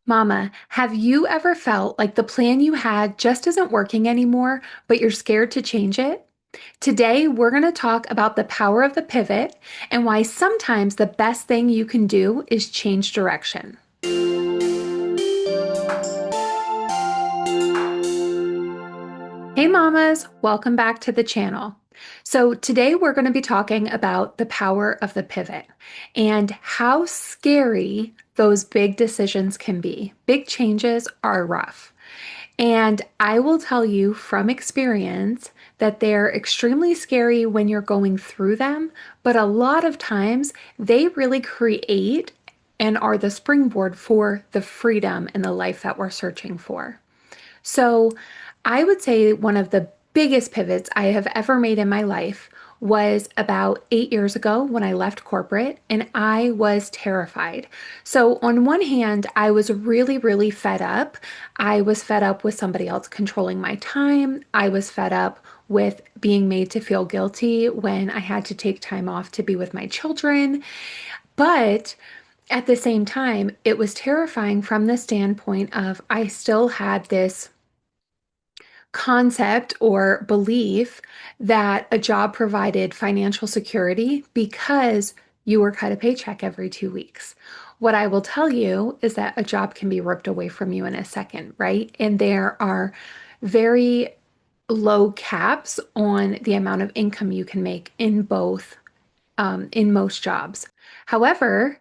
Mama, have you ever felt like the plan you had just isn't working anymore, but you're scared to change it? Today, we're going to talk about the power of the pivot and why sometimes the best thing you can do is change direction. Hey mamas, welcome back to the channel. So today we're going to be talking about the power of the pivot and how scary those big decisions can be. Big changes are rough. And I will tell you from experience that they're extremely scary when you're going through them, but a lot of times they really create and are the springboard for the freedom and the life that we're searching for. So I would say one of the biggest pivots I have ever made in my life was about 8 years ago when I left corporate and I was terrified. So, on one hand, I was really, really fed up. I was fed up with somebody else controlling my time. I was fed up with being made to feel guilty when I had to take time off to be with my children. But at the same time, it was terrifying from the standpoint of I still had this concept or belief that a job provided financial security because you were cut a paycheck every 2 weeks. What I will tell you is that a job can be ripped away from you in a second, right? And there are very low caps on the amount of income you can make in in most jobs. However,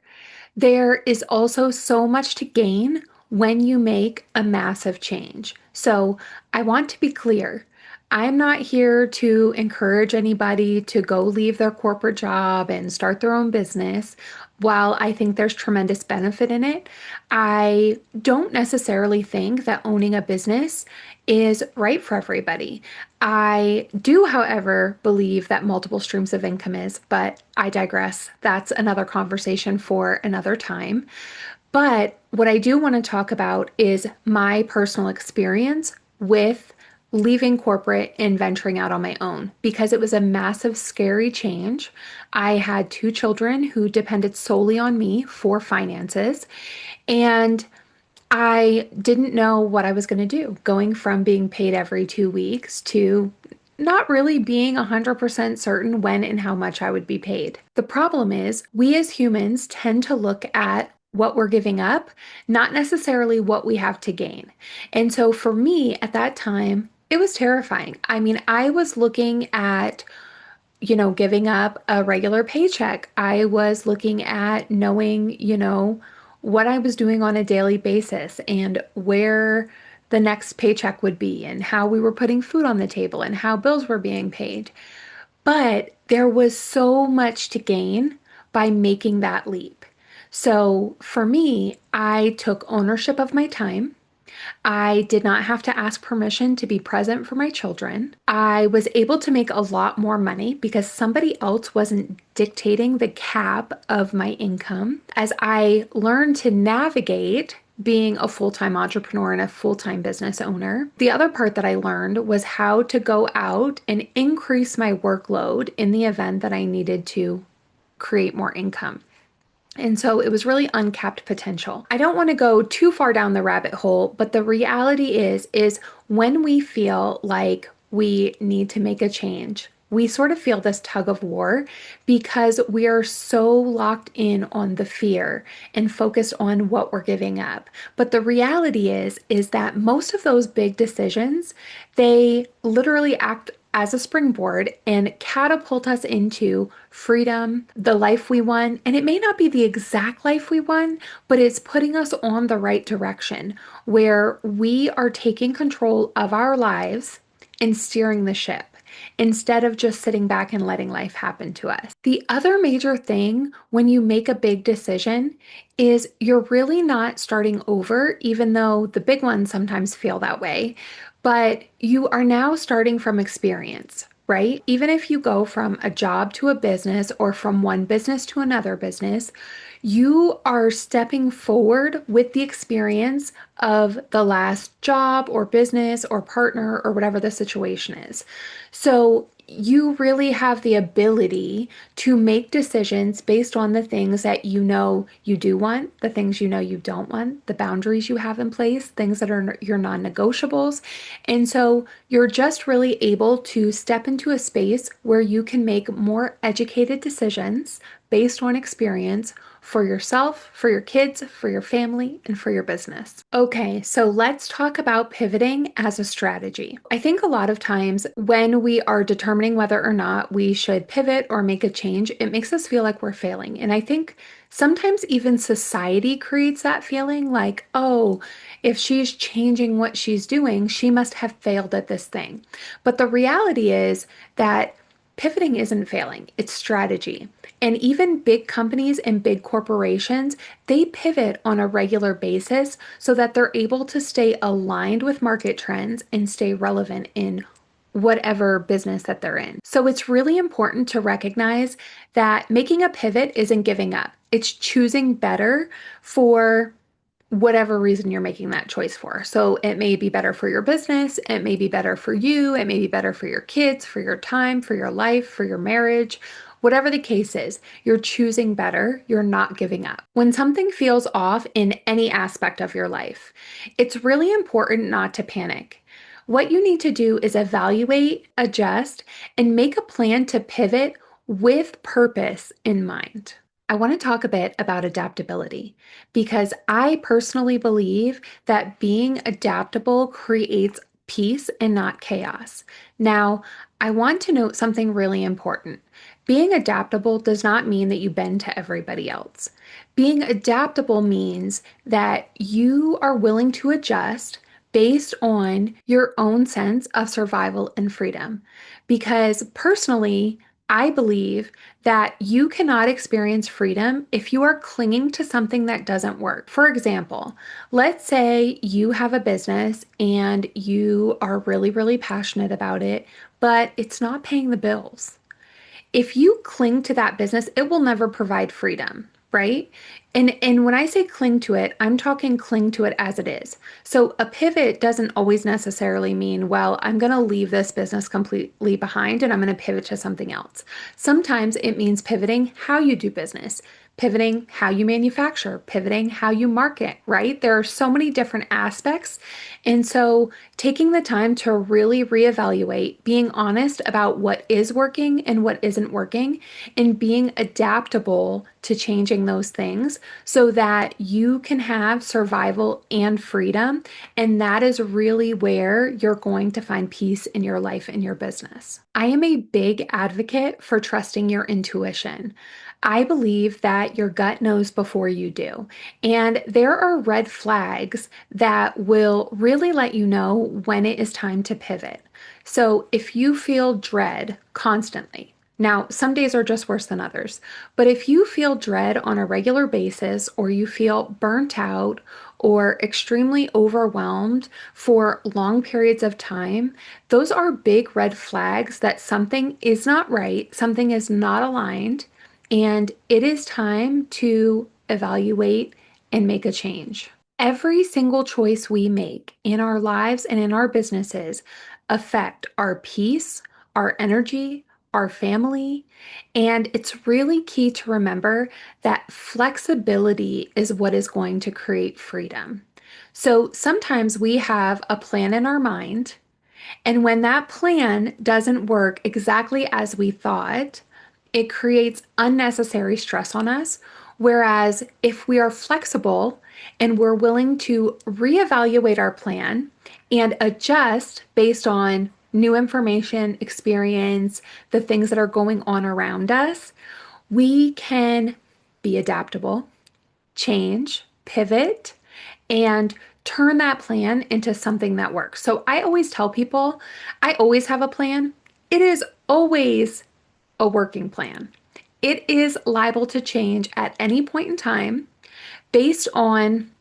there is also so much to gain when you make a massive change. So I want to be clear. I'm not here to encourage anybody to go leave their corporate job and start their own business. While I think there's tremendous benefit in it, I don't necessarily think that owning a business is right for everybody. I do, however, believe that multiple streams of income is, but I digress. That's another conversation for another time. But what I do want to talk about is my personal experience with leaving corporate and venturing out on my own because it was a massive, scary change. I had two children who depended solely on me for finances, and I didn't know what I was going to do, going from being paid every 2 weeks to not really being 100% certain when and how much I would be paid. The problem is, we as humans tend to look at what we're giving up, not necessarily what we have to gain. And so for me at that time, it was terrifying. I mean, I was looking at giving up a regular paycheck. I was looking at knowing, what I was doing on a daily basis and where the next paycheck would be and how we were putting food on the table and how bills were being paid. But there was so much to gain by making that leap. So for me, I took ownership of my time. I did not have to ask permission to be present for my children. I was able to make a lot more money because somebody else wasn't dictating the cap of my income. As I learned to navigate being a full-time entrepreneur and a full-time business owner, the other part that I learned was how to go out and increase my workload in the event that I needed to create more income. And so it was really uncapped potential. I don't want to go too far down the rabbit hole, but the reality is when we feel like we need to make a change, we sort of feel this tug of war because we are so locked in on the fear and focused on what we're giving up. But the reality is that most of those big decisions, they literally act as a springboard and catapult us into freedom, the life we want. And it may not be the exact life we want, but it's putting us on the right direction where we are taking control of our lives and steering the ship instead of just sitting back and letting life happen to us. The other major thing when you make a big decision is you're really not starting over, even though the big ones sometimes feel that way, but you are now starting from experience. Right? Even if you go from a job to a business or from one business to another business, you are stepping forward with the experience of the last job or business or partner or whatever the situation is. So you really have the ability to make decisions based on the things that you know you do want, the things you know you don't want, the boundaries you have in place, things that are your non-negotiables. And so you're just really able to step into a space where you can make more educated decisions based on experience for yourself, for your kids, for your family, and for your business. Okay, so let's talk about pivoting as a strategy. I think a lot of times when we are determining whether or not we should pivot or make a change, it makes us feel like we're failing. And I think sometimes even society creates that feeling like, oh, if she's changing what she's doing, she must have failed at this thing. But the reality is that pivoting isn't failing, it's strategy. And even big companies and big corporations, they pivot on a regular basis so that they're able to stay aligned with market trends and stay relevant in whatever business that they're in. So it's really important to recognize that making a pivot isn't giving up. It's choosing better for whatever reason you're making that choice for. So it may be better for your business, it may be better for you, it may be better for your kids, for your time, for your life, for your marriage. Whatever the case is, you're choosing better, you're not giving up. When something feels off in any aspect of your life, it's really important not to panic. What you need to do is evaluate, adjust, and make a plan to pivot with purpose in mind. I want to talk a bit about adaptability because I personally believe that being adaptable creates peace and not chaos. Now, I want to note something really important. Being adaptable does not mean that you bend to everybody else. Being adaptable means that you are willing to adjust based on your own sense of survival and freedom. Because personally, I believe that you cannot experience freedom if you are clinging to something that doesn't work. For example, let's say you have a business and you are really, really passionate about it, but it's not paying the bills. If you cling to that business, it will never provide freedom, right? And when I say cling to it, I'm talking cling to it as it is. So a pivot doesn't always necessarily mean, well, I'm going to leave this business completely behind and I'm going to pivot to something else. Sometimes it means pivoting how you do business, pivoting how you manufacture, pivoting how you market, right? There are so many different aspects. And so taking the time to really reevaluate, being honest about what is working and what isn't working, and being adaptable to changing those things so that you can have survival and freedom. And that is really where you're going to find peace in your life and your business. I am a big advocate for trusting your intuition. I believe that your gut knows before you do. And there are red flags that will really let you know when it is time to pivot. So if you feel dread constantly, now some days are just worse than others, but if you feel dread on a regular basis or you feel burnt out or extremely overwhelmed for long periods of time, those are big red flags that something is not right, something is not aligned, and it is time to evaluate and make a change. Every single choice we make in our lives and in our businesses affect our peace, our energy, our family, and it's really key to remember that flexibility is what is going to create freedom. So sometimes we have a plan in our mind, and when that plan doesn't work exactly as we thought, it creates unnecessary stress on us. Whereas if we are flexible and we're willing to reevaluate our plan and adjust based on new information, experience, the things that are going on around us, we can be adaptable, change, pivot, and turn that plan into something that works. So I always tell people, I always have a plan. It is always a working plan. It is liable to change at any point in time based on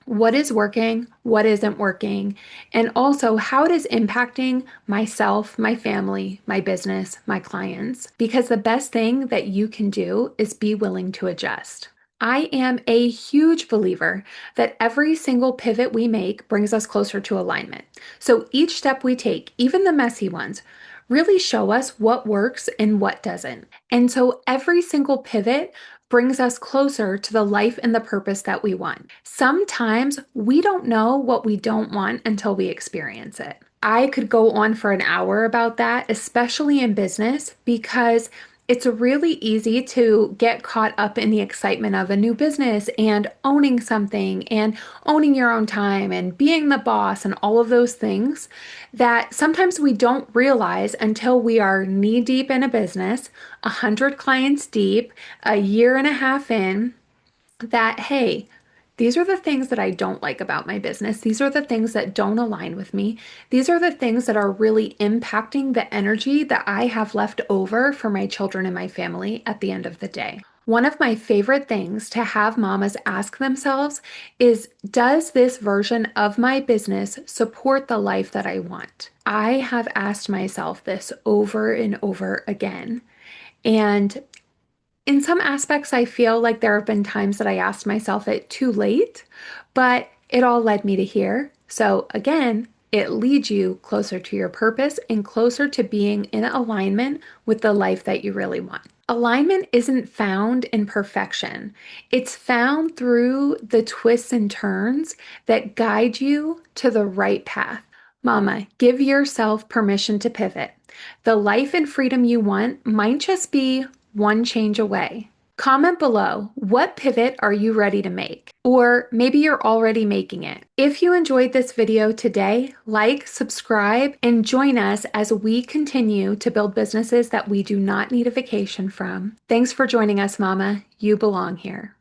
what is working, what isn't working, and also how it is impacting myself, my family, my business, my clients. Because the best thing that you can do is be willing to adjust. I am a huge believer that every single pivot we make brings us closer to alignment. So each step we take, even the messy ones, really show us what works and what doesn't. And so every single pivot brings us closer to the life and the purpose that we want. Sometimes we don't know what we don't want until we experience it. I could go on for an hour about that, especially in business, because it's really easy to get caught up in the excitement of a new business and owning something and owning your own time and being the boss and all of those things that sometimes we don't realize until we are knee deep in a business, 100 clients deep, a year and a half in, that, hey, these are the things that I don't like about my business. These are the things that don't align with me. These are the things that are really impacting the energy that I have left over for my children and my family at the end of the day. One of my favorite things to have mamas ask themselves is, does this version of my business support the life that I want? I have asked myself this over and over again. And in some aspects, I feel like there have been times that I asked myself it too late, but it all led me to here. So again, it leads you closer to your purpose and closer to being in alignment with the life that you really want. Alignment isn't found in perfection. It's found through the twists and turns that guide you to the right path. Mama, give yourself permission to pivot. The life and freedom you want might just be one change away. Comment below, what pivot are you ready to make? Or maybe you're already making it. If you enjoyed this video today, like, subscribe, and join us as we continue to build businesses that we do not need a vacation from. Thanks for joining us, Mama. You belong here.